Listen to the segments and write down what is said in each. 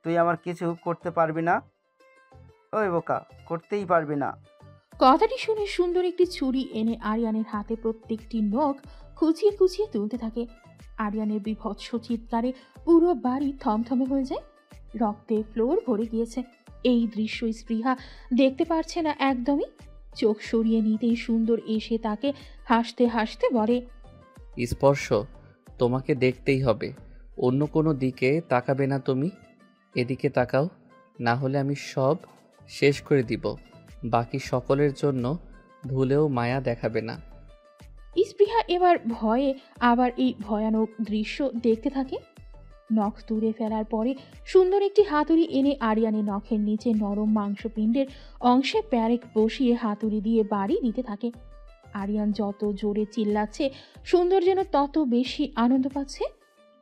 তুই আমার কিছু করতে পারবি না? ওই বোকা, করতেই পারবি না। কথাটি শুনে সুন্দর একটি ছুরি এনে আরিয়ানের হাতে প্রত্যেকটি নখ খুঁচিয়ে খুঁচিয়ে তুলতে থাকে। আরিয়ানের বীভৎস চিৎকারে পুরো বাড়ি থমথমে হয়ে যায়। রক্তে ফ্লোর ভরে গিয়েছে। এই দৃশ্য স্পৃহা দেখতে পারছে না একদমই। চোখ সরিয়ে নিতেই সুন্দর এসে তাকে হাসতে হাসতে বলে, স্পর্শ তোমাকে দেখতেই হবে, অন্য কোনো দিকে তাকাবে না তুমি। এদিকে তাকাও, না হলে আমি সব শেষ করে দিব। বাকি সকলের জন্য ভুলেও মায়া দেখাবে না। স্পৃহা এবার ভয়ে আবার এই ভয়ানক দৃশ্য দেখতে থাকে। নখ তুলে ফেলার পরে সুন্দর একটি হাতুড়ি এনে আরিয়ানের নখের নিচে নরম মাংসপিণ্ডের অংশে প্যারেক বসিয়ে হাতুড়ি দিয়ে বাড়ি দিতে থাকে। আরিয়ান যত জোরে চিল্লাচ্ছে সুন্দর যেন তত বেশি আনন্দ পাচ্ছে।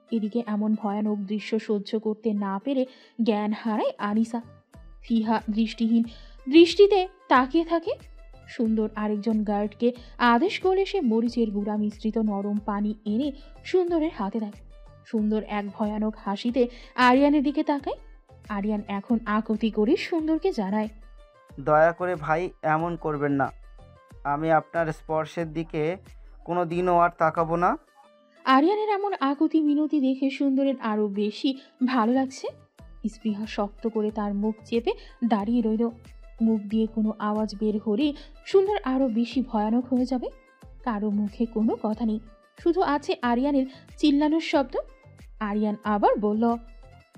এদিকে এমন ভয়ানক দৃশ্য সহ্য করতে না পেরে জ্ঞান হারায় আনিসা। ফিহা দৃষ্টিহীন দৃষ্টিতে তাকিয়ে থাকে। সুন্দর আরেকজন গার্ডকে আদেশ করে সে মরিচের গুঁড়া মিশ্রিত নরম পানি এনে সুন্দরের হাতে দেয়। সুন্দর এক ভয়ানক হাসিতে আরিয়ানের দিকে তাকায়। আরিয়ান এখন আকুতি করে সুন্দরকে জানায়, দয়া করে ভাই এমন করবেন না। আমি আপনার স্পর্শের দিকে কোনো দিনও আর তাকাবো না। আরিয়ানের এমন আকুতি মিনতি দেখে সুন্দরের আরো বেশি ভালো লাগছে। স্পৃহা শক্ত করে তার মুখ চেপে দাঁড়িয়ে রইল। মুখ দিয়ে কোনো আওয়াজ বের হলেই সুন্দর আরো বেশি ভয়ানক হয়ে যাবে। কারো মুখে কোনো কথা নেই, শুধু আছে আরিয়ানের চিল্লানোর শব্দ। আরিয়ান আবার বলল,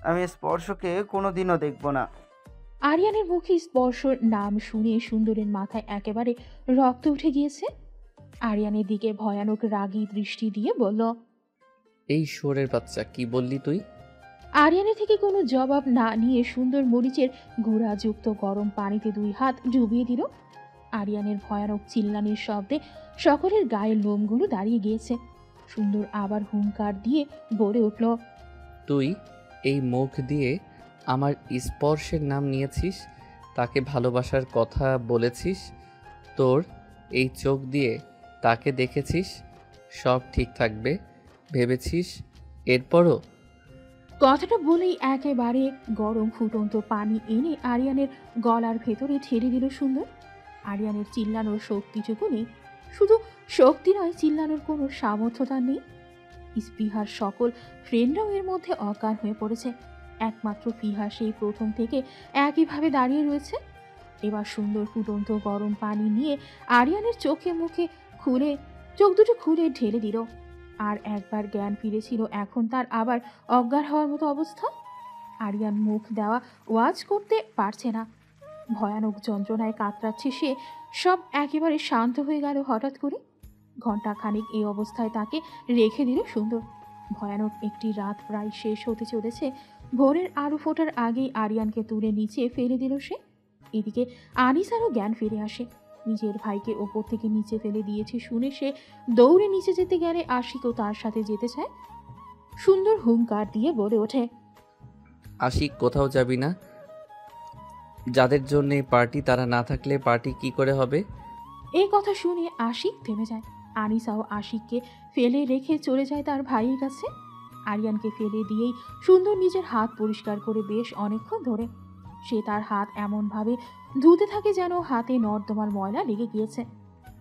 আমি স্পর্শকে কোনো দিনও দেখব না। আরিয়ানের মুখে স্পর্শর নাম শুনে সুন্দরের মাথায় একেবারে রক্ত উঠে গিয়েছে। আরিয়ানের দিকে ভয়ানক রাগী দৃষ্টি দিয়ে বলল, এই শুয়োরের বাচ্চা, কি বললি তুই? আরিয়ানের থেকে কোনো জবাব না নিয়ে সুন্দর মরিচের গুঁড়াযুক্ত গরম পানিতে 2 হাত ডুবিয়ে দিল। আরিয়ানের ভয়ানক চিল্লানির শব্দে সকলের গায়ের লোমগুলো দাঁড়িয়ে গিয়েছে। সুন্দর আবার হুঙ্কার দিয়ে বলে উঠল, তুই এই মুখ দিয়ে আমার স্পর্শের নাম নিয়েছিস, তাকে ভালোবাসার কথা বলেছিস, তোর এই চোখ দিয়ে তাকে দেখেছিস, সব ঠিক থাকবে ভেবেছিস, এরপরও? কথাটা বলেই একেবারে গরম ফুটন্ত পানি এনে আরিয়ানের গলার ভেতরে ঠেলে দিল সুন্দর। আরিয়ানের চিল্লানোর শক্তিটুকু নেই, শুধু শক্তি নয়, চিল্লানোর কোনো সামর্থ্য তার নেই। স্পৃহার সকল ফ্রেন্ডরাও এর মধ্যে অজ্ঞান হয়ে পড়েছে। একমাত্র ফিহা সেই প্রথম থেকে একইভাবে দাঁড়িয়ে রয়েছে। এবার সুন্দর ফুটন্ত গরম পানি নিয়ে আরিয়ানের চোখে মুখে খুলে চোখ দুটো খুলে ঢেলে দিল। আর একবার জ্ঞান ফিরেছিল, এখন তার আবার অজ্ঞান হওয়ার মতো অবস্থা। আরিয়ান মুখ দেওয়া ওয়াজ করতে পারছে না। ভয়ানক যন্ত্রণায় কাতরাচ্ছে সে। সব একেবারে শান্ত হয়ে গেল হঠাৎ করে। ঘণ্টা খানিক এই অবস্থায় তাকে রেখে দিল সুন্দর। ভয়ানক একটি রাত প্রায় শেষ হতে চলেছে। ভোরের আলো ফোটার আগেই আরিয়ানকে তুলে নিচে ফেলে দিল সে। এদিকে আনিসারও জ্ঞান ফিরে আসে। নিজের ভাইকে ওপর থেকে নিচে ফেলে দিয়েছে শুনে সে দৌড়ে নিচে যেতে গেলে আশিকও তার সাথে যেতে চায়। সুন্দর হুঙ্কার দিয়ে বলে ওঠে, আশিক, কোথাও যাবি না। যাদের জন্য এই পার্টি, তারা না থাকলে পার্টি কি করে হবে? এই কথা শুনে আশিক থেমে যায়। আনিসাও আশিককে ফেলে রেখে চলে যায় তার ভাইয়ের কাছে। আরিয়ানকে ফেলে দিয়েই সুন্দর নিজের হাত পরিষ্কার করে বেশ অনেকক্ষণ ধরে সে তার হাত এমনভাবে ধুতে থাকে যেন হাতে নর্দমার ময়লা লেগে গিয়েছে।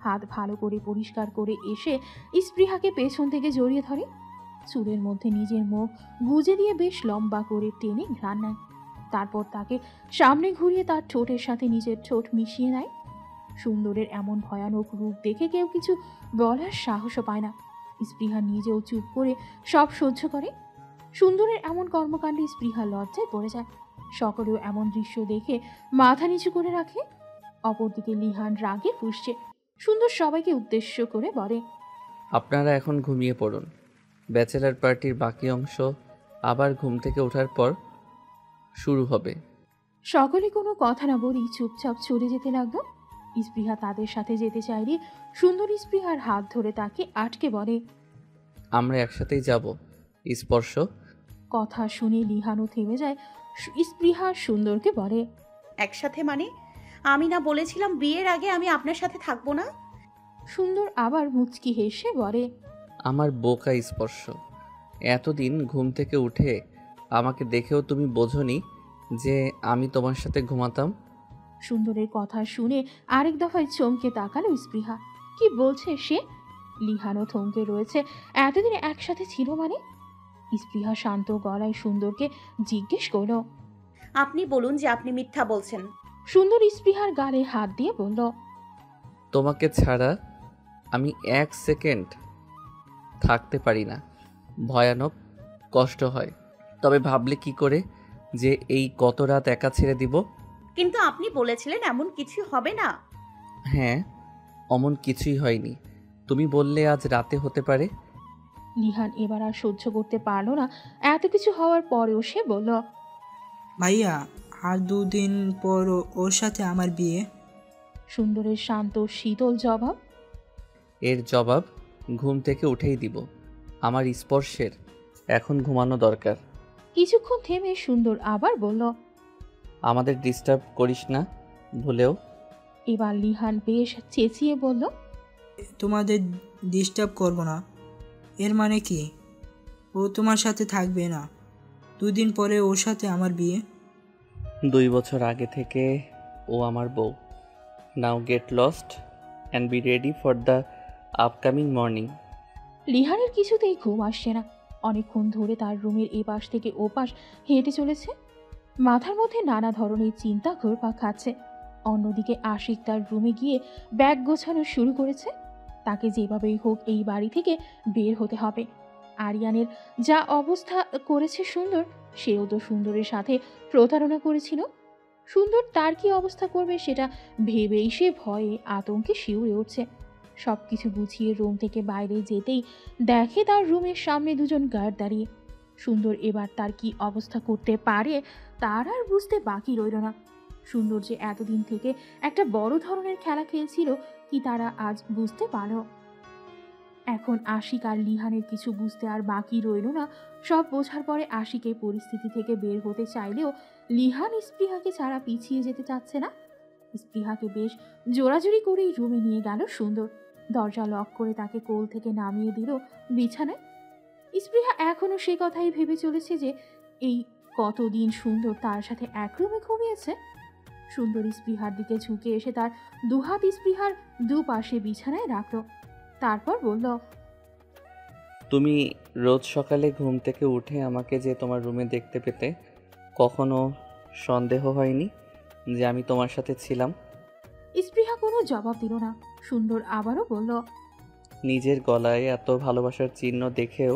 হাত ভালো করে পরিষ্কার করে এসে স্পৃহাকে পেছন থেকে জড়িয়ে ধরে। চুলের মধ্যে নিজের মুখ গুজে দিয়ে বেশ লম্বা করে টেনে ঘ্রাণ নেয়। তারপর তাকে সামনে ঘুরিয়ে তার ঠোঁটের সাথে নিজের ঠোঁট মিশিয়ে নেয়। সুন্দরের এমন ভয়ানক রূপ দেখে কেউ কিছু বলার সাহসও পায় না। স্পৃহা নিজেও চুপ করে সব সহ্য করে। সুন্দরের এমন কর্মকাণ্ডে স্পৃহা লজ্জায় পড়ে যায়। সকলেও এমন দৃশ্য দেখে মাথা নিচু করে রাখে। অপরদিকে লিহান রাগে ফুঁসছে। সুন্দর সবাইকে উদ্দেশ্য করে বলে, আপনারা এখন ঘুমিয়ে পড়ুন। ব্যাচেলার পার্টির বাকি অংশ আবার ঘুম থেকে ওঠার পর শুরু হবে। সকলে কোনো কথা না বলেই চুপচাপ চলে যেতে লাগলো। স্পৃহা তাদের সাথে যেতে চাইলে সুন্দর স্পৃহার হাত ধরে তাকে আটকে বলে, আমরা একসাথেই যাব। স্পর্শ। কথা শুনে লিহানও থেমে যায়। স্পৃহা সুন্দরকে বলে, একসাথে মানে? আমি না বলেছিলাম বিয়ের আগে আমি আপনার সাথে থাকবো না? সুন্দর আবার মুচকি হেসে বলে, আমার বোকা স্পর্শ, এতদিন ঘুম থেকে উঠে আমাকে দেখেও তুমি বোঝোনি যে আমি তোমার সাথে ঘুমাতাম? সুন্দরের কথা শুনে আরেক দফায় চমকে তাকালো স্পৃহা। কি বলছে সে? লিহানও থমকে রয়েছে। এতদিন একসাথে ছিল মানে? স্পৃহা শান্ত গলায় সুন্দরকে জিজ্ঞেস করল। আপনি বলুন যে আপনি মিথ্যা বলছেন। সুন্দর স্পৃহার গালে হাত দিয়ে বলল, তোমাকে ছাড়া আমি 1 সেকেন্ড থাকতে পারি না। ভয়ানক কষ্ট হয়। তবে ভাবলে কি করে যে এই কত রাত একা ছেড়ে দিব? কিন্তু আপনি বলেছিলেন এমন কিছু হবে না। হ্যাঁ, অমন কিছুই হয়নি। তুমি বললে আজ রাতে হতে পারে। লিহান এবার আর সহ্য করতে পারল না। এত কিছু হওয়ার পরেও সে বলল, ভাইয়া, আর 2 দিন পর ওর সাথে আমার বিয়ে। সুন্দরের শান্ত শীতল জবাব। এর জবাব ঘুম থেকে উঠেই দিব। আমার স্পর্শের এখন ঘুমানো দরকার। কিছুক্ষণ থেমে সুন্দর আবার বলল, আমাদের ডিস্টার্ব করিস না ভুলেও। এবার লিহান বেশ চেঁচিয়ে বলল, তোমাদের ডিস্টার্ব করব না এর মানে কি? ও তোমার সাথে থাকবে না। 2 দিন পরে ওর সাথে আমার বিয়ে। 2 বছর আগে থেকে ও আমার বউ। Now get lost and be ready for the upcoming morning. লিহানের কিছুতেই ঘুম আসছে না। অনেকক্ষণ ধরে তার রুমের এপাশ থেকে ওপাশ হেঁটে চলেছে। মাথার মধ্যে নানা ধরনের চিন্তা ঘুরপাক খাচ্ছে। অন্যদিকে আশিক তার রুমে গিয়ে ব্যাগ গোছানো শুরু করেছে। তাকে যেভাবেই হোক এই বাড়ি থেকে বের হতে হবে। আরিয়ানের যা অবস্থা করেছে সুন্দর, সেও তো সুন্দরের সাথে প্রতারণা করেছিল। সুন্দর তার কি অবস্থা করবে সেটা ভেবেই সে ভয়ে আতঙ্কে শিউরে উঠছে। সবকিছু গুছিয়ে রুম থেকে বাইরে যেতেই দেখে তার রুমের সামনে 2জন গার্ড দাঁড়িয়ে। সুন্দর এবার তার কি অবস্থা করতে পারে তার আর বুঝতে বাকি রইল না। সুন্দর যে এতদিন থেকে একটা বড় ধরনের খেলা খেলছিল কি তারা আজ বুঝতে পারল। এখন আশিক আর লিহানের কিছু বুঝতে আর বাকি রইল না। সব বোঝার পরে আশিক এই পরিস্থিতি থেকে বের হতে চাইলেও লিহান স্পৃহাকে ছাড়া পিছিয়ে যেতে চাচ্ছে না। স্পৃহাকে বেশ জোরাজুরি করেই রুমে নিয়ে গেল সুন্দর। দরজা লক করে তাকে কোল থেকে নামিয়ে দিল বিছানায়। স্পৃহা এখনো সে কথাই ভেবে চলেছে যে এই কতদিন সুন্দর তার সাথে এক রুমে ঘুমিয়েছে। সুন্দর স্পৃহার দিকে ঝুঁকে এসে তার দুহাত স্পৃহার দুপাশে বিছানায় রাখল। তারপর বলল, তুমি রোজ সকালে ঘুম থেকে উঠে আমাকে যে তোমার রুমে দেখতে পেতে কখনো সন্দেহ হয়নি যে আমি তোমার সাথে ছিলাম? স্পৃহা কোনো জবাব দিল না। সুন্দর আবারও বলল, নিজের গলায় এত ভালোবাসার চিহ্ন দেখেও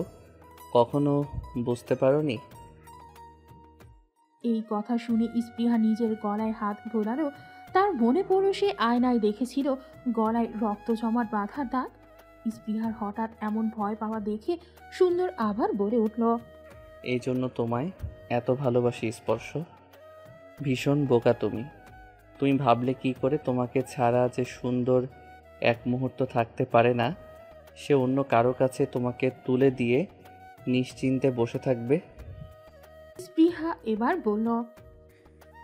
কখনো বুঝতে পারোনি? এই কথা শুনে স্পৃহা নিজের গলায় হাত ঘোরালো। তার মনে পড়ল সে আয়নায় দেখেছিল গলায় রক্ত জমাট বাঁধার দাগ। স্পৃহার হঠাৎ এমন ভয় পাওয়া দেখে সুন্দর আবার বলে উঠল, এই জন্য তোমায় এত ভালোবাসি স্পর্শ। ভীষণ বোকা তুমি। তুমি ভাবলে কি করে তোমাকে ছাড়া যে সুন্দর এক মুহূর্ত থাকতে পারে না, সে অন্য কারো কাছে তোমাকে তুলে দিয়ে নিশ্চিন্তে বসে থাকবে? স্পৃহা এবার বলল,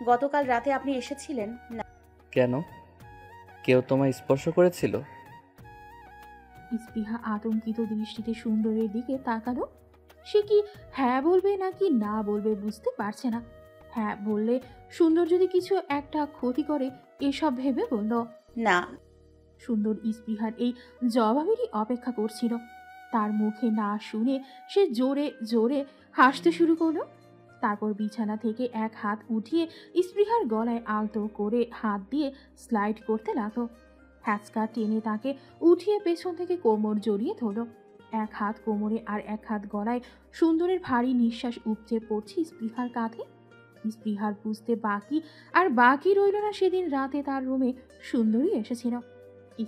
গতকাল রাতে আপনি এসেছিলেন না? কেন? কেউ তোমায় স্পর্শ করেছিল? স্পৃহা আতঙ্কিত দৃষ্টিতে সুন্দরের দিকে তাকালো। সে কি হ্যাঁ বলবে নাকি না বলবে বুঝতে পারছে না। হ্যাঁ বললে সুন্দর যদি কিছু একটা ক্ষতি করে এসব ভেবে বলল, না। সুন্দর স্পৃহার এই জবাবেরই অপেক্ষা করছিল। তার মুখে না শুনে সে জোরে জোরে হাসতে শুরু করলো। তারপর বিছানা থেকে এক হাত উঠিয়ে স্পৃহার গলায় আলতো করে হাত দিয়ে স্লাইড করতে লাগলো। হ্যাচকা টেনে তাকে উঠিয়ে পেছন থেকে কোমর জড়িয়ে ধরল। এক হাত কোমরে আর এক হাত গলায়। সুন্দরের ভারী নিঃশ্বাস উপচে পড়ছে স্পৃহার কাঁধে। স্পৃহার বুঝতে বাকি রইল না সেদিন রাতে তার রুমে সুন্দরী এসেছিল।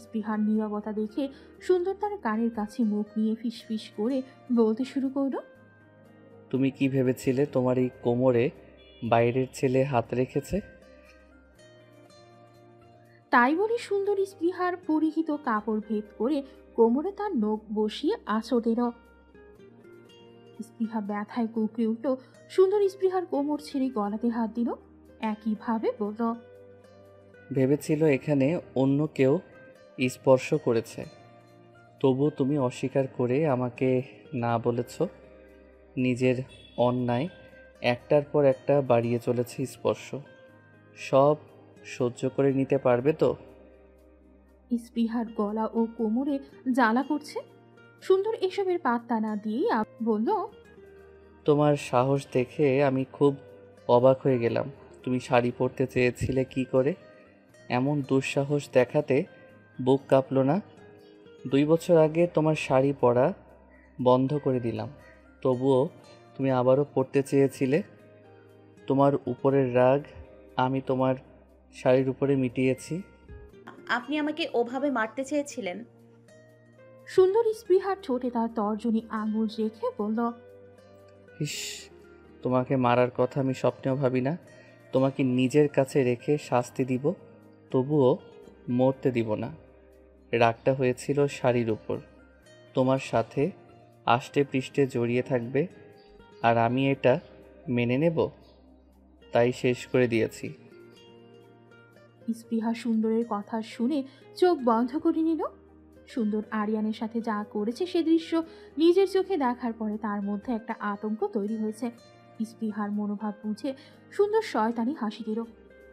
স্পৃহার নীরবতা দেখে সুন্দর তার কানের কাছে মুখ নিয়ে ফিসফিস করে বলতে শুরু করলো, তুমি কি ভেবেছিলে তোমার এই কোমরে বাইরের ছেলে হাত রেখেছে? তাই বলে সুন্দর স্পৃহার পরিহিত কাপড় ভেদ করে কোমরে তার নখ বসিয়ে আঁচড় দিল। স্পৃহা ব্যথায় কুঁকড়ে উঠল। সুন্দর স্পৃহার কোমর ছেড়ে গলাতে হাত দিল। একইভাবে বলল, ভেবেছিল এখানে অন্য কেউ স্পর্শ করেছে, তবু তুমি অস্বীকার করে আমাকে না বলেছ। নিজের অন্যায় একটার পর একটা বাড়িয়ে চলেছে স্পর্শ। সব সহ্য করে নিতে পারবে তো? স্পৃহার গলা ও কোমরে জ্বালা করছে। সুন্দর এসবের পাত্তা না দিয়েই বলল, তোমার সাহস দেখে আমি খুব অবাক হয়ে গেলাম। তুমি শাড়ি পরতে চেয়েছিলে কি করে? এমন দুঃসাহস দেখাতে বুক কাঁপলো না? 2 বছর আগে তোমার শাড়ি পরা বন্ধ করে দিলাম, তবুও তুমি আবারও পরতে চেয়েছিলে। তোমার উপরের রাগ আমি তোমার শাড়ির উপরে মিটিয়েছি। আপনি আমাকে ওভাবে মারতে চেয়েছিলেন? সুন্দর স্পৃহার ঠোঁটে তার তর্জনী আঙুল রেখে বলল, ইস, তোমাকে মারার কথা আমি স্বপ্নেও ভাবি না। তোমাকে নিজের কাছে রেখে শাস্তি দিব, তবুও মরতে দিব না। রাগটা হয়েছিল শাড়ির উপর। তোমার সাথে আষ্টে পৃষ্ঠে জড়িয়ে থাকবে আর আমি এটা মেনে নেব, তাই শেষ করে দিয়েছি। স্পৃহা সুন্দরের কথা শুনে চোখ বন্ধ করে নিল। সুন্দর আরিয়ানের সাথে যা করেছে সে দৃশ্য নিজের চোখে দেখার পরে তার মধ্যে একটা আতঙ্ক তৈরি হয়েছে। স্পৃহার মনোভাব বুঝে সুন্দর শয়তানি হাসি দিল।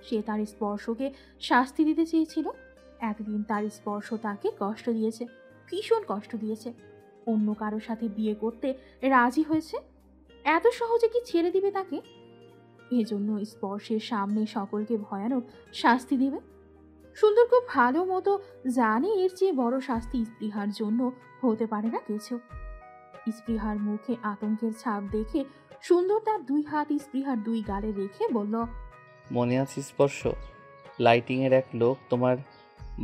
সে তার স্পর্শকে শাস্তি দিতে চেয়েছিল। একদিন তার স্পর্শ তাকে কষ্ট দিয়েছে, ভীষণ কষ্ট দিয়েছে। অন্য কারোর সাথে বিয়ে করতে রাজি হয়েছে। এত সহজে কি ছেড়ে দিবে তাকে? এজন্য স্পর্শের সামনে সকলকে ভয়ানক শাস্তি দেবে। সুন্দর খুব ভালো মতো জানে এর চেয়ে বড় শাস্তি স্পৃহার জন্য হতে পারে না কিছু। স্পৃহার মুখে আতঙ্কের ছাপ দেখে সুন্দর তার 2 হাত স্পৃহার 2 গালে রেখে বলল, মনে আছে স্পর্শ? লাইটিংয়ের এক লোক তোমার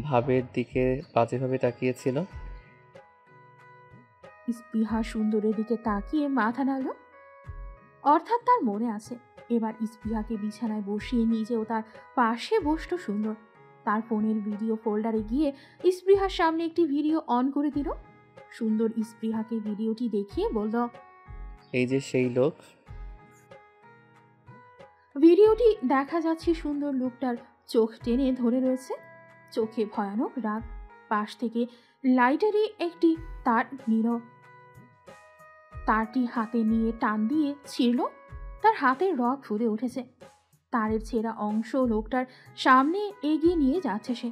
ভাবের দিকে বাজেভাবে তাকিয়েছিল। স্পৃহা সুন্দরের দিকে তাকিয়ে মাথা নাড়ল। অর্থাৎ তার মনে আছে। এবার স্পৃহাকে বিছানায় বসিয়ে নিজেও তার পাশে বসল সুন্দর। তার ফোনের ভিডিও ফোল্ডারে গিয়ে স্পৃহার সামনে একটি ভিডিও অন করে দিল। সুন্দর স্পৃহাকে ভিডিওটি দেখিয়ে বলল, এই যে সেই লোক। ভিডিওটি দেখা যাচ্ছে সুন্দর লোকটার চোখ টেনে ধরে রয়েছে, চোখে ভয়ানক রাগ। পাশ থেকে লাইটারে একটি তার নিল। তারটি হাতে নিয়ে টান দিয়ে ছিঁড়ল। তার হাতের রগ ফুলে উঠেছে। তারের ছেঁড়া অংশ লোকটার সামনে এগিয়ে নিয়ে যাচ্ছে সে।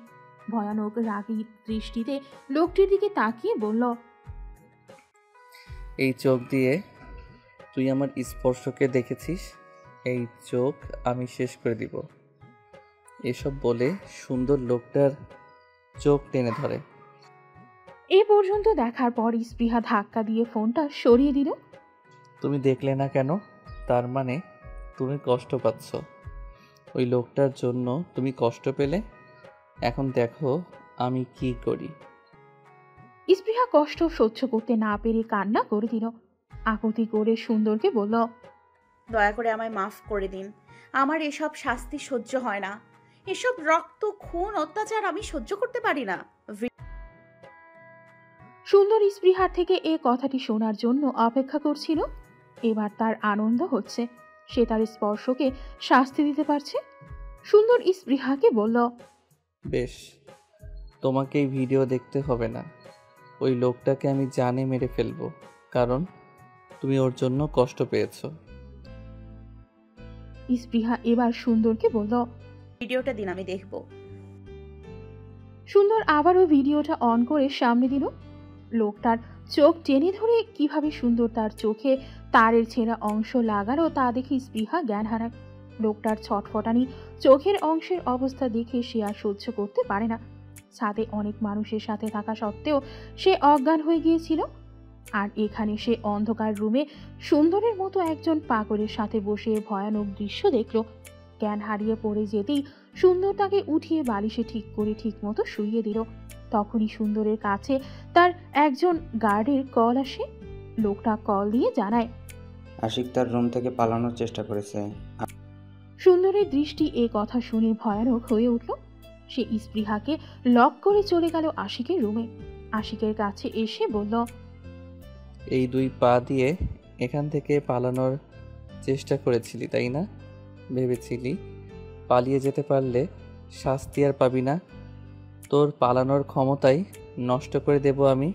ভয়ানক রাগী দৃষ্টিতে লোকটির দিকে তাকিয়ে বলল, এই চোখ দিয়ে তুই আমার স্পর্শকে দেখেছিস? এই চোখ আমি শেষ করে দিব। এসব বলে সুন্দর লোকটার চোখ টেনে ধরে। এ পর্যন্ত দেখার পর স্পৃহা ধাক্কা দিয়ে ফোনটা সরিয়ে দিল। তুমি দেখলে না কেন? তার মানে তুমি কষ্ট পাচ্ছ। ওই লোকটার জন্য তুমি কষ্ট পেলে। এখন দেখো আমি কি করি। স্পৃহা কষ্ট সহ্য করতে না পেরে কান্না করে দিল। আকুতি করে সুন্দরকে বলল, দয়া করে আমায় মাফ করে দিন। আমার এসব শাস্তি সহ্য হয় না। এসব রক্ত, খুন, অত্যাচার আমি সহ্য করতে পারি না। সুন্দর স্পৃহার থেকে এ কথাটি শোনার জন্য অপেক্ষা করছিল। এবার তার আনন্দ হচ্ছে, সে তার স্পর্শকে শাস্তি দিতে পারছে। সুন্দর স্পৃহাকে বলল, বেশ, তোমাকে এই ভিডিও দেখতে হবে না। ওই লোকটাকে আমি জানে মেরে ফেলবো, কারণ তুমি ওর জন্য কষ্ট পেয়েছো। স্পৃহা এবার সুন্দরকে বলল, ভিডিওটা দিন, আমি দেখব। সুন্দর আবারও ভিডিওটা অন করে সামনে দিল। লোকটার চোখ টেনে ধরে কিভাবে সুন্দর তার চোখে তারের ছেঁড়া অংশ লাগালো তা দেখে স্পৃহা জ্ঞান হারায়। লোকটার ছটফটানি চোখের অংশের অবস্থা দেখে সে আর সহ্য করতে পারে না। ছাদে অনেক মানুষের সাথে থাকা সত্ত্বেও সে অজ্ঞান হয়ে গিয়েছিল। আর এখানে সে অন্ধকার রুমে সুন্দরের মতো একজন পাগলের সাথে বসে ভয়ানক দৃশ্য দেখল। জ্ঞান হারিয়ে পড়ে যেতেই সুন্দর তাকে উঠিয়ে বালিশে ঠিক করে ঠিক মতো শুইয়ে দিল। তখনই সুন্দরের কাছে তার একজন গার্ডের কল আসে। লোকটা কল দিয়ে জানায়, আশিক তার রুম থেকে পালানোর চেষ্টা করেছে। সুন্দরের দৃষ্টি এ কথা শুনে ভয়ানক হয়ে উঠল। সে স্পৃহাকে লক করে চলে গেল আশিকের রুমে। আশিকের কাছে এসে বলল, এই 2 পা দিয়ে এখান থেকে পালানোর চেষ্টা করেছিলি তাই না? ভেবেছিলি পালিয়ে যেতে পারলে শাস্তি আর পাবি না। তোর পালানোর ক্ষমতাই নষ্ট করে দেব আমি।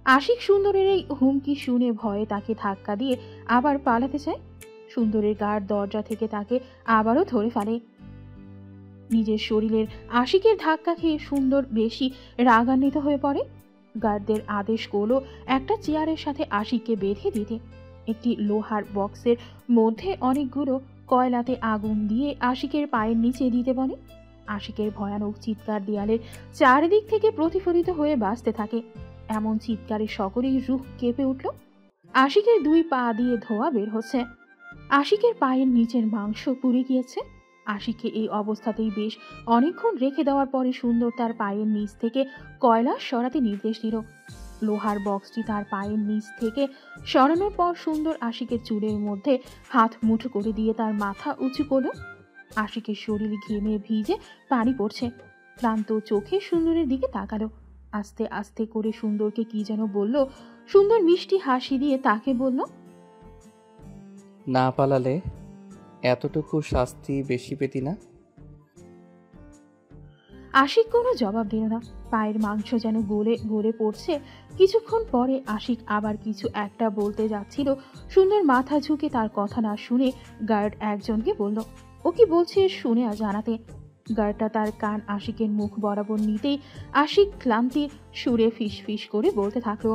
আশিক সুন্দরের এই হুমকি শুনে ভয়ে তাকে ধাক্কা দিয়ে আবার পালাতে চায়। সুন্দরের গার্ড দরজা থেকে তাকে আবারও ধরে ফেলে। নিজের শরীরের আশিকের ধাক্কা খেয়ে সুন্দর বেশি রাগান্বিত হয়ে পড়ে। গার্ডদের আদেশ করলো একটা চেয়ারের সাথে আশিককে বেঁধে দিতে। একটি লোহার বক্সের মধ্যে অনেকগুলো কয়লাতে আগুন দিয়ে আশিকের পায়ের নিচে দিতে বলে। আশিকের ভয়ানক চিৎকার দেয়ালের চারিদিক থেকে প্রতিফলিত হয়ে বাজতে থাকে। এমন চিৎকারে সকলেই রুহ কেঁপে উঠল। আশিকের 2 পা দিয়ে ধোঁয়া বের হচ্ছে। আশিকের পায়ের নিচের মাংস পুড়ে গিয়েছে। আশিককে এই অবস্থাতেই বেশ অনেকক্ষণ রেখে দেওয়ার পরে সুন্দর তার পায়ের নিচ থেকে কয়লা সরাতে নির্দেশ দিল। লোহার বক্সটি তার পায়ের নিচ থেকে সরানোর পর সুন্দর আশিকের চুলের মধ্যে হাত মুঠো করে দিয়ে তার মাথা উঁচু করল। আশিকের শরীর ঘেমে ভিজে পানি পড়ছে। ক্লান্ত চোখে সুন্দরের দিকে তাকালো। আস্তে আস্তে করে সুন্দরকে কি যেন বলল। সুন্দর মিষ্টি হাসি দিয়ে তাকে বলল, না পালালে এতটুকু শাস্তি বেশি পেতি না? আশিক কোনো জবাব দিল না। পায়ের মাংস যেন গলে গলে পড়ছে। কিছুক্ষণ পরে আশিক আবার কিছু একটা বলতে যাচ্ছিল। সুন্দর মাথা ঝুঁকে তার কথা না শুনে গার্ড একজনকে বলল ও কি বলছে শুনে জানাতে। গার্ডটা তার কান আশিকের মুখ বরাবর নিতেই আশিক ক্লান্তির সুরে ফিস ফিস করে বলতে থাকলো,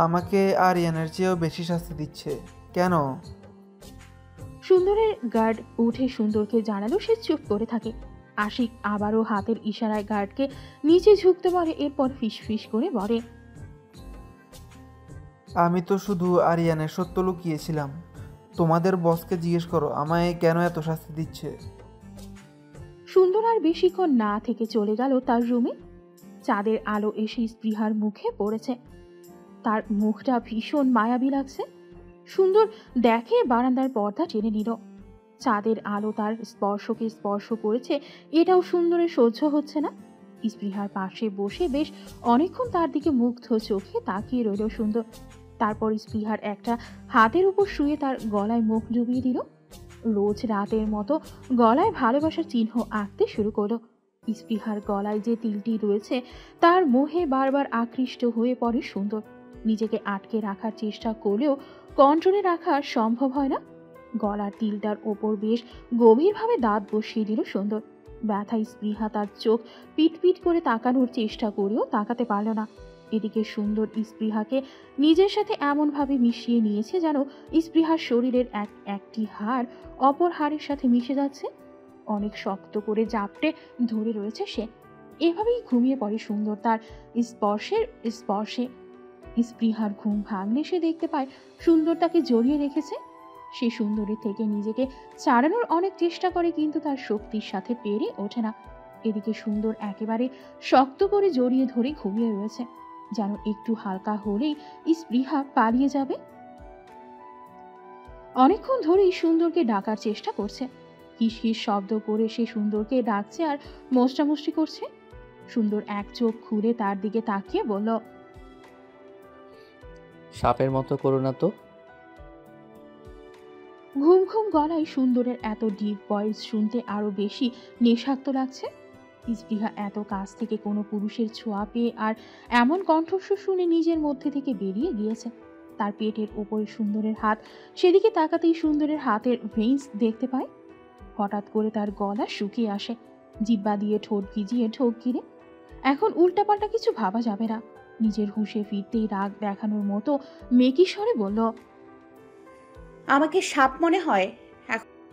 আমাকে আরিয়ানের চেয়েও বেশি শাস্তি দিচ্ছে কেন? সুন্দরের গার্ড উঠে সুন্দরকে জানালো সে চুপ করে থাকে। আশিক আবারও হাতের ইশারায় গার্ডকে নিচে ঝুঁকতে বলে। এরপর ফিস ফিস করে বলে, আমি তো শুধু আরিয়ানের সত্য লুকিয়েছিলাম। তোমাদের বসকে জিজ্ঞেস করো আমায় কেন এত শাস্তি দিচ্ছে। সুন্দর আর বেশিক্ষণ না থেকে চলে গেল তার রুমে। চাঁদের আলো এসে স্পৃহার মুখে পড়েছে। তার মুখটা ভীষণ মায়াবী লাগছে। সুন্দর দেখে বারান্দার পর্দা টেনে নিল। চাঁদের আলো তার স্পর্শকে স্পর্শ করেছে, এটাও সুন্দরের সহ্য হচ্ছে না। স্পৃহার পাশে বসে বেশ অনেকক্ষণ তার দিকে মুগ্ধ চোখে তাকিয়ে রইল সুন্দর। তারপর স্পৃহার একটা হাতের উপর শুয়ে তার গলায় মুখ ডুবিয়ে দিল। রোজ রাতের মতো গলায় ভালোবাসার চিহ্ন আঁকতে শুরু করলো। স্পৃহার গলায় যে তিলটি রয়েছে তার মোহে বারবার আকৃষ্ট হয়ে পড়ে সুন্দর। নিজেকে আটকে রাখার চেষ্টা করলেও কন্ট্রোলে রাখা সম্ভব হয় না। গলার তিলটার ওপর বেশ গভীরভাবে দাঁত বসিয়ে দিল সুন্দর। ব্যথায় স্পৃহা তার চোখ পিটপিট করে তাকানোর চেষ্টা করেও তাকাতে পারল না। এদিকে সুন্দর স্পৃহাকে নিজের সাথে এমনভাবে মিশিয়ে নিয়েছে যেন স্পৃহার শরীরের একটি হাড় অপর হাড়ের সাথে মিশে যাচ্ছে। অনেক শক্ত করে জাপটে ধরে রয়েছে সে। এভাবেই ঘুমিয়ে পড়ে সুন্দর তার স্পর্শে। স্পৃহার ঘুম ভাঙলে সে দেখতে পায় সুন্দর তাকে জড়িয়ে রেখেছে। সে সুন্দরীর থেকে নিজেকে ছাড়ানোর অনেক চেষ্টা করে কিন্তু তার শক্তির সাথে পেরে ওঠে না। এদিকে সুন্দর একেবারে শক্ত করে জড়িয়ে ধরে ঘুমিয়ে রয়েছে, যেন একটু হালকা হলেই স্পৃহা পালিয়ে যাবে। অনেকক্ষণ ধরেই সুন্দরকে ডাকার চেষ্টা করছে। হিস শব্দ করে সে সুন্দরকে ডাকছে আর মোষ্টামুষ্টি করছে। সুন্দর এক চোখ খুলে তার দিকে তাকিয়ে বলল, সাপের মতো করো না তো। ঘুম ঘুম গলায় সুন্দরের এত ডিপ ভয়েস শুনতে আরো বেশি নেশাক্ত লাগছে। স্পৃহা এত কাছ থেকে কোনো পুরুষের ছোঁয়া পেয়ে আর এমন কণ্ঠস্বর শুনে নিজের মধ্যে থেকে বেরিয়ে গিয়েছে। তার পেটের ওপরে সুন্দরের হাত, সেদিকে তাকাতেই সুন্দরের হাতের ভেইন্স দেখতে পায়। হঠাৎ করে তার গলা শুকিয়ে আসে, জিব্বা দিয়ে ঠোঁট ভিজিয়ে ঢোক গিরে। এখন উল্টাপাল্টা কিছু ভাবা যাবে না। নিজের হুঁশে ফিরতেই রাগ দেখানোর মতো মেকি স্বরে বলল, আমাকে সাপ মনে হয়?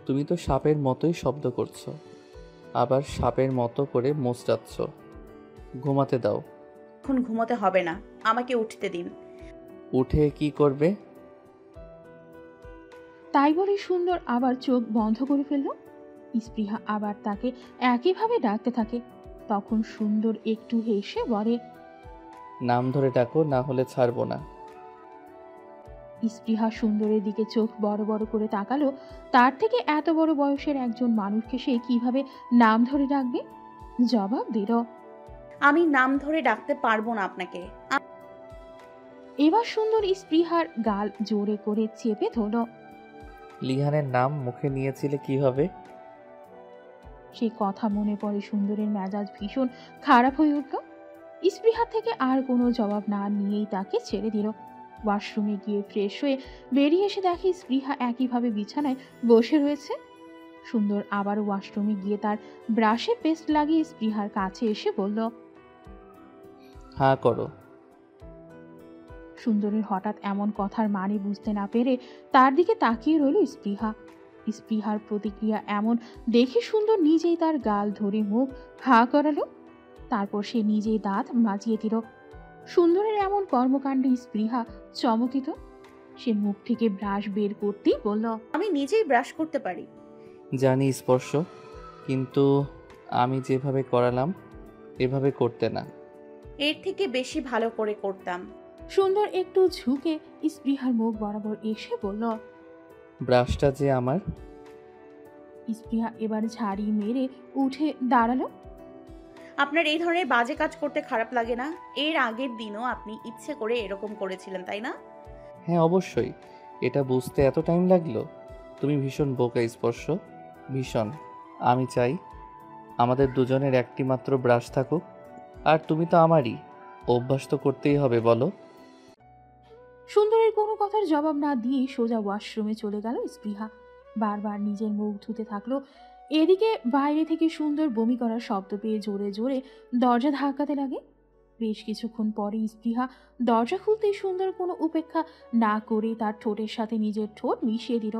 তুমি তো সাপের মতোই শব্দ করছো, আবার সাপের মতো করে মোচড়াচ্ছ। ঘুমাতে দাও। এখন ঘুমোতে হবে না, আমাকে উঠতে দিন। উঠে কি করবে? তাই বলে সুন্দর আবার চোখ বন্ধ করে ফেলল। স্পৃহা আবার তাকে একইভাবে ডাকতে থাকে। তখন সুন্দর একটু হেসে বলে, নাম ধরে ডাকো, না হলে ছাড়বো না। স্পৃহা সুন্দরের দিকে চোখ বড় বড় করে তাকালো। তার থেকে এত বড় বয়সের একজন মানুষকে সে কিভাবে নাম ধরে ডাকবে? জবাব দিল, আমি নাম ধরে ডাকতে পারবো না আপনাকে। এবার সুন্দর স্পৃহার গাল জোরে করে চেপে ধরল। লিহানের নাম মুখে নিয়েছিলে কিভাবে? সে কথা মনে পড়ে সুন্দরের মেজাজ ভীষণ খারাপ হয়ে উঠল। স্পৃহা থেকে আর কোনো জবাব না নিয়েই তাকে ছেড়ে দিল। ওয়াশরুমে গিয়ে ফ্রেশ হয়ে বেরিয়ে এসে দেখে স্পৃহা একইভাবে বিছানায় বসে রয়েছে। সুন্দর আবার ওয়াশরুমে গিয়ে তার ব্রাশে পেস্ট লাগিয়ে স্পৃহার কাছে এসে বলল, হ্যাঁ করো। সুন্দরের হঠাৎ এমন কথার মানে বুঝতে না পেরে তার দিকে তাকিয়ে রইল স্পৃহা। স্পৃহার প্রতিক্রিয়া এমন দেখে সুন্দর নিজেই তার গাল ধরে মুখ হা করালো। তারপর সে নিজেই দাঁত মাজিয়ে দিল। সুন্দরের এমন কর্মকাণ্ডে স্পৃহা চমকিত। সে মুখ থেকে ব্রাশ বের করতেই বলল, আমি নিজেই ব্রাশ করতে পারি। জানি স্পর্শ, কিন্তু আমি যেভাবে করালাম এভাবে করতে না। এর থেকে বেশি ভালো করে করতাম। সুন্দর একটু ঝুঁকে স্পৃহার মুখ বরাবর এসে বলল। ব্রাশটা যে আমার। স্পৃহা এবার ঝাড়ি মেরে উঠে দাঁড়ালো। আপনার এই ধরনের বাজে কাজ করতে খারাপ লাগে না? এর আগের দিনও আপনি ইচ্ছে করে এরকম করেছিলেন, তাই না? হ্যাঁ অবশ্যই, এটা বুঝতে এত টাইম লাগলো? তুমি ভীষণ বোকা স্পর্শ, ভীষণ। আমি চাই আমাদের দুজনের একটি মাত্র ব্রাশ থাকুক, আর তুমি তো আমারই। অভ্যাস তো করতেই হবে, বলো। সুন্দরের কোনো কথার জবাব না দিয়ে সোজা ওয়াশরুমে চলে গেল স্পৃহা। বারবার নিজের মুখ ধুতে থাকলো। এদিকে বাইরে থেকে সুন্দর বমি করার শব্দ পেয়ে জোরে জোরে দরজা ধাক্কাতে লাগে। বেশ কিছুক্ষণ পরে স্পৃহা দরজা খুলতেই সুন্দর কোনো উপেক্ষা না করে তার ঠোঁটের সাথে নিজের ঠোঁট মিশিয়ে দিল।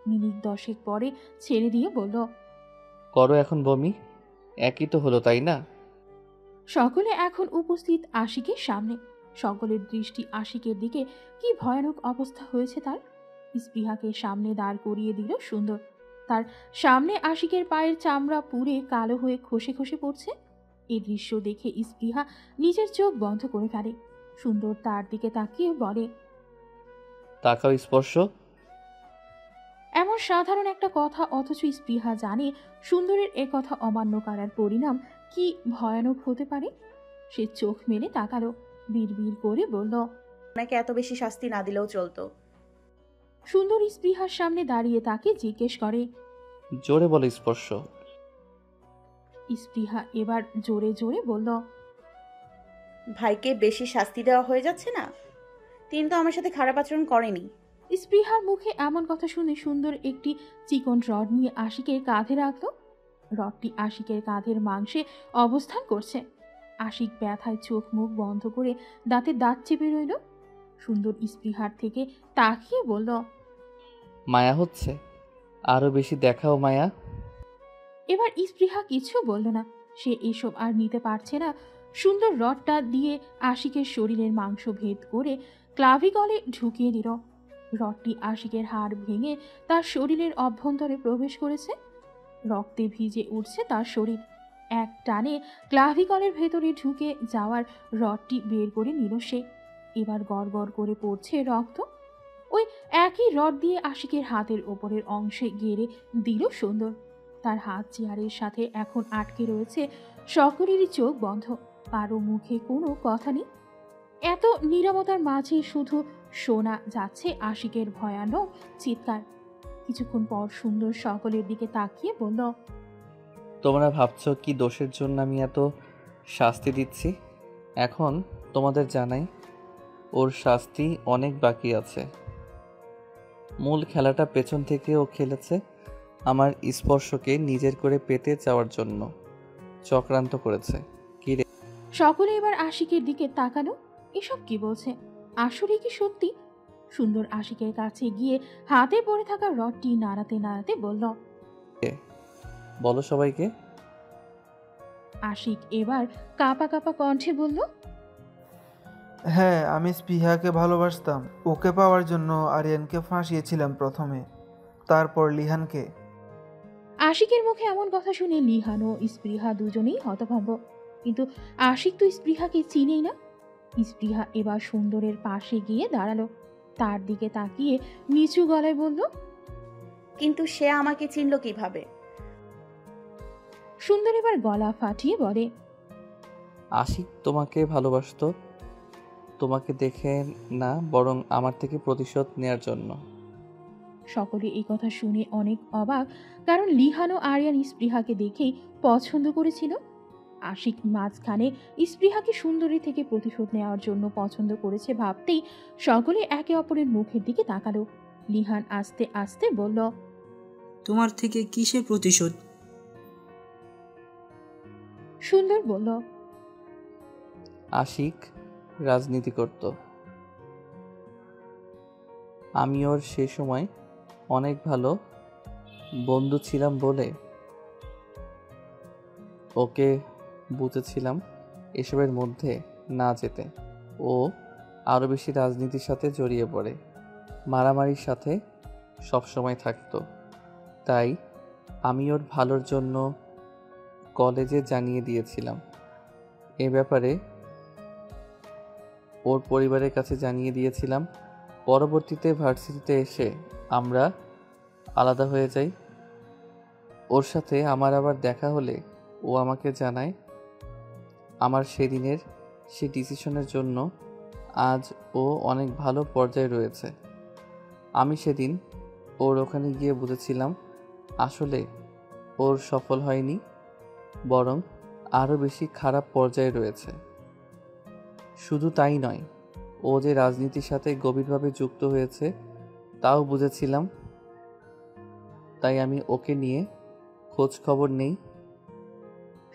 মিনিট 10 পরে ছেড়ে দিয়ে বলল, করো এখন বমি, একই তো হলো তাই না? সকলে এখন উপস্থিত আশিকের সামনে। সকলের দৃষ্টি আশিকের দিকে। কি ভয়ানক অবস্থা হয়েছে তার। স্পৃহাকে সামনে দাঁড় করিয়ে দিল সুন্দর। তার সামনে আশিকের পায়ের চামড়া পুড়ে কালো হয়ে খসে খসে পড়ছে। এই দৃশ্য দেখে স্পৃহা নিজের চোখ বন্ধ করে ফেলে। সুন্দর তার দিকে তাকিয়ে বলে, তাকাও স্পর্শ। এমন সাধারণ একটা কথা, অথচ স্পৃহা জানে সুন্দরের এ কথা অমান্য করার পরিণাম কি ভয়ানক হতে পারে। সে চোখ মেলে তাকালো, বিড়বিড় করে বলল, আপনাকে এত বেশি শাস্তি না দিলেও চলতো। সুন্দর স্পৃহার সামনে দাঁড়িয়ে তাকে জিজ্ঞেস করে। জোরে বলো স্পর্শ। স্পৃহা এবার জোরে জোরে বলল, ভাইকে বেশি শাস্তি দেওয়া হয়ে যাচ্ছে না? তিনি তো আমার সাথে খারাপ আচরণ করেনি। স্পৃহার মুখে এমন কথা শুনে সুন্দর একটি চিকন রড নিয়ে আশিকের কাঁধে রাখল। রডটি আশিকের কাঁধের মাংসে অবস্থান করছে। আশিক ব্যথায় চোখ মুখ বন্ধ করে দাঁতে দাঁত চেপে রইল। সুন্দর স্পৃহার থেকে তাকিয়ে বলল, মায়া হচ্ছে? আরো বেশি দেখাও মায়া। এবার স্পৃহা কিছু বলল না। সে এসব আর নিতে পারছে না। সুন্দর রডটা দিয়ে আশিকের শরীরের মাংস ভেদ করে ক্লাভিকলে ঢুকিয়ে দিল। রডটি আশিকের হাড় ভেঙে তার শরীরের অভ্যন্তরে প্রবেশ করেছে। রক্তে ভিজে উঠছে তার শরীর। এক টানে ক্লাভিকলের ভেতরে ঢুকে যাওয়ার রডটি বের করে নিল সে। এবার গড়গড় করে পড়ছে রক্ত। ওই একই রড দিয়ে আশিকের হাতের ওপরের অংশে গেড়ে দিল সুন্দর। তার হাত চেয়ারের সাথে এখন আটকে রয়েছে। সকলেরই চোখ বন্ধ, কারো মুখে কোনো কথা নেই। এত নীরবতার মাঝে শুধু শোনা যাচ্ছে আশিকের ভয়ানক চিৎকার। কিছুক্ষণ পর সুন্দর সকলের দিকে তাকিয়ে বলল, তোমরা ভাবছো কি দোষের জন্য আমি এত শাস্তি দিচ্ছি? এখন তোমাদের জানাই, ওর শাস্তি অনেক বাকি আছে। মূল খেলাটা পেছন থেকে ও খেলেছে আমার স্পর্শকে নিজের করে পেতে চাওয়ার জন্য। চক্রান্ত করেছে। কি রে? সকলে এবার আশিকের দিকে তাকালো। এসব কি বলছে? আসলে কি সত্যি? সুন্দর আশিকের কাছে গিয়ে হাতে পড়ে থাকা রডটি নাড়াতে নাড়াতে বলল, বলো সবাইকে। আশিক এবার কাঁপা কাঁপা কণ্ঠে বলল, হ্যাঁ, আমি স্পৃহাকে ভালোবাসতাম। ওকে পাওয়ার জন্য আরিয়ানকে ফাঁসিয়েছিলাম প্রথমে, তারপর লিহানকে। আশিকের মুখে এমন কথা শুনে লিহান ও স্পৃহা দুজনেই হতভম্ব। কিন্তু আশিক তো স্পৃহাকে চিনেই না। স্পৃহা এবার সুন্দরের পাশে গিয়ে দাঁড়ালো। তার দিকে তাকিয়ে নিচু গলায় বলল, কিন্তু সে আমাকে চিনল কিভাবে? সুন্দর এবার গলা ফাটিয়ে বলে, আশিক তোমাকে ভালোবাসতো, তোমাকে দেখে না, বরং আমার থেকে প্রতিশোধ নেয়ার জন্য। সকলে এই কথা শুনে অনেক অবাক, কারণ লিহান ও আরিয়ান স্পৃহাকে দেখেই পছন্দ করেছিল। আশিক মাঝখানে স্পৃহাকে সুন্দরী থেকে প্রতিশোধ নেওয়ার জন্য পছন্দ করেছে ভাবতেই সকলে একে অপরের মুখের দিকে তাকালো। লিহান আস্তে আস্তে বলল, তোমার থেকে কিসের প্রতিশোধ? সুন্দর বলল, আশিক রাজনীতি করত। আমি ওর সে সময় অনেক ভালো বন্ধু ছিলাম বলে ওকে বুঝেছিলাম এসবের মধ্যে না যেতে। ও আরও বেশি রাজনীতির সাথে জড়িয়ে পড়ে, মারামারির সাথে সবসময় থাকতো। তাই আমি ওর ভালোর জন্য কলেজে জানিয়ে দিয়েছিলাম। এ ব্যাপারে ওর পরিবারের কাছে জানিয়ে দিয়েছিলাম। পরবর্তীতে ভার্সিটিতে এসে আমরা আলাদা হয়ে যাই। ওর সাথে আমার আবার দেখা হলে ও আমাকে জানায়। আমার সেদিনের সে ডিসিশনের জন্য আজ ও অনেক ভালো পর্যায়ে রয়েছে। আমি সেদিন ওর ওখানে গিয়ে বুঝেছিলাম আসলে ওর সফল হয়নি, বরং আরও বেশি খারাপ পর্যায়ে রয়েছে। শুধু তাই নয়, ও যে রাজনীতির সাথে গভীরভাবে যুক্ত হয়েছে তাও বুঝেছিলাম। তাই আমি ওকে নিয়ে খোঁজ খবর নেই।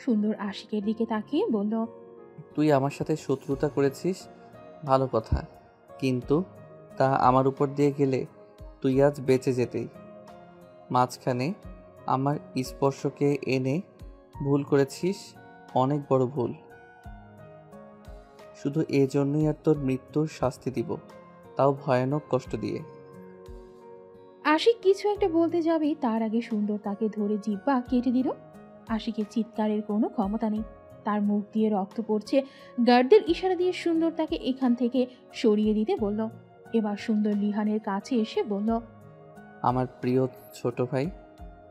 সুন্দর আশিকের দিকে তাকিয়ে বলল, তুই আমার সাথে শত্রুতা করেছিস, ভালো কথা, কিন্তু তা আমার উপর দিয়ে গেলে তুই আজ বেঁচে যেতেই। মাঝখানে আমার স্পর্শকে এনে ভুল করেছিস, অনেক বড় ভুল। শুধু এজন্যই আর তোর মৃত্যুর শাস্তি দিব, তাও ভয়ানক কষ্ট দিয়ে। আশিক কিছু একটা বলতে যাবে তার আগে সুন্দর তাকে ধরে জিহ্বা কেটে দিল। আশিকের চিৎকারের কোনো ক্ষমতা নেই, তার মুখ দিয়ে রক্ত পড়ছে। গার্ডদের ইশারা দিয়ে সুন্দর তাকে এখান থেকে সরিয়ে দিতে বলল। এবার সুন্দর লিহানের কাছে এসে বলল, আমার প্রিয় ছোট ভাই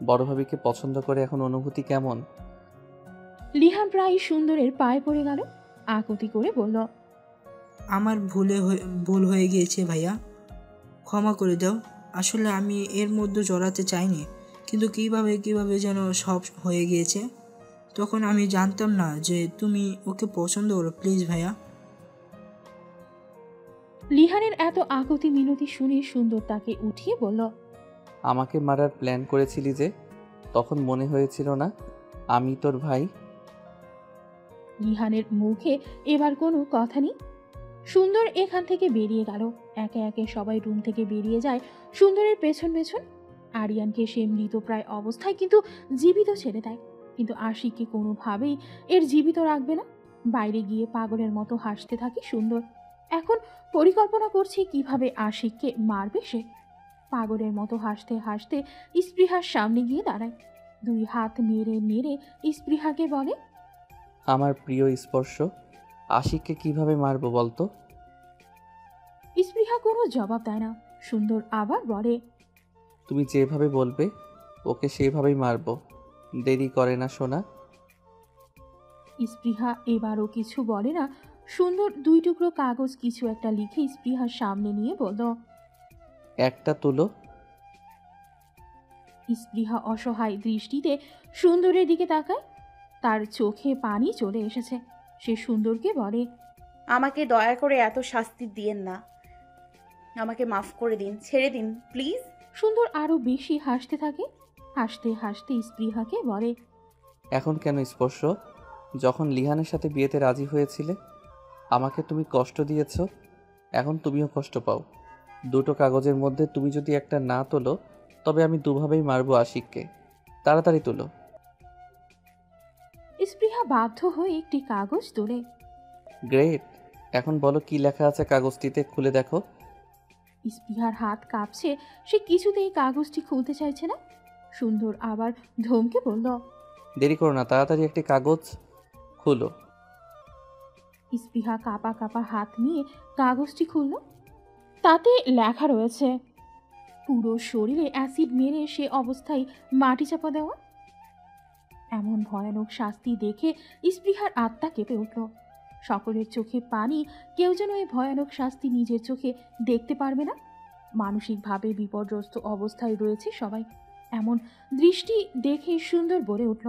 বড় ভাবিকে পছন্দ করে এখন অনুভূতি কেমন? লিহান প্রায় সুন্দরের পায়ে পড়ে গেল, আকুতি করে বলল, আমার ভুল হয়ে গিয়েছে ভাইয়া, ক্ষমা করে দাও। আসলে আমি এর মধ্যে জড়াতে চাইনি, কিন্তু কিভাবে যেন সব হয়ে গিয়েছে। তখন আমি জানতাম না যে তুমি ওকে পছন্দ করো। প্লিজ ভাইয়া। লিহানের এত আকুতি মিনতি শুনে সুন্দর তাকে উঠিয়ে বলল, আমাকে মারার প্ল্যান করেছিলি যে, তখন মনে হয়েছিল না আমি তোর ভাই? লিহানের মুখে এবার কোনো কথা নেই। সুন্দর এখান থেকে বেরিয়ে গেল। একে একে সবাই রুম থেকে বেরিয়ে যায় সুন্দরের পেছন পেছন। আরিয়ানকে সে মৃতপ্রায় অবস্থায় কিন্তু জীবিত ছেড়ে দেয়, কিন্তু আশিককে কোনোভাবেই এর জীবিত রাখবে না। বাইরে গিয়ে পাগলের মতো হাসতে থাকে সুন্দর। এখন পরিকল্পনা করছে কিভাবে আশিককে মারবে সে। পাগলের মতো হাসতে হাসতে স্পৃহার সামনে গিয়ে দাঁড়ায়। দুই হাত নেড়ে নেড়ে স্পৃহাকে বলে, আমার প্রিয় স্পর্শ, আশিককে কিভাবে মারবো বলতো? স্পৃহা কোনো জবাব দেয় না। সুন্দর আবার বলে, তুমি যেভাবে বলবে ওকে সেভাবেই মারবো, দেরি করে না সোনা। স্পৃহা এবারও কিছু বলে না। সুন্দর দুই টুকরো কাগজ কিছু একটা লিখে স্পৃহার সামনে নিয়ে বলল, একটা তুলো। স্পৃহা অসহায় দৃষ্টিতে সুন্দরের দিকে তাকায়। তার চোখে পানি চলে এসেছে। সে সুন্দরকে বলে, আমাকে দয়া করে এত শাস্তি দিয়েন না, আমাকে মাফ করে দিন, ছেড়ে দিন প্লিজ। সুন্দর আরো বেশি হাসতে থাকে। হাসতে হাসতে স্পৃহাকে বলে, এখন কেন স্পর্শ? যখন লিহানের সাথে বিয়েতে রাজি হয়েছিলে আমাকে তুমি কষ্ট দিয়েছ, এখন তুমিও কষ্ট পাও। দুটো কাগজের মধ্যে তুমি যদি একটা না তোলো তবে আমি দুভাবেই মারবো আশিককে। তাড়াতাড়ি তোলো। স্পৃহা বাধ্য হয়ে একটি কাগজ তোলে। গ্রেট, এখন বলো কি লেখা আছে কাগজটিতে, খুলে দেখো। স্পৃহার হাত কাঁপছে, সে কিছুতেই কাগজটি খুলতে চাইছে না। সুন্দর আবার ধমকে বলল, দেরি করো না, তাড়াতাড়ি একটি কাগজ খুলো। স্পৃহা কাঁপা কাঁপা হাত নিয়ে কাগজটি খুলল। তাতে লেখা রয়েছে, পুরো শরীরে অ্যাসিড মেরে সে অবস্থায় মাটি চাপা দেওয়া। এমন ভয়ানক শাস্তি দেখে স্পৃহার আত্মা কেঁপে উঠল। সকলের চোখে পানি, কেউ যেন এই ভয়ানক শাস্তি নিজের চোখে দেখতে পারবে না। মানসিকভাবে বিপর্যস্ত অবস্থায় রয়েছে সবাই। এমন দৃষ্টি দেখে সুন্দর বলে উঠল,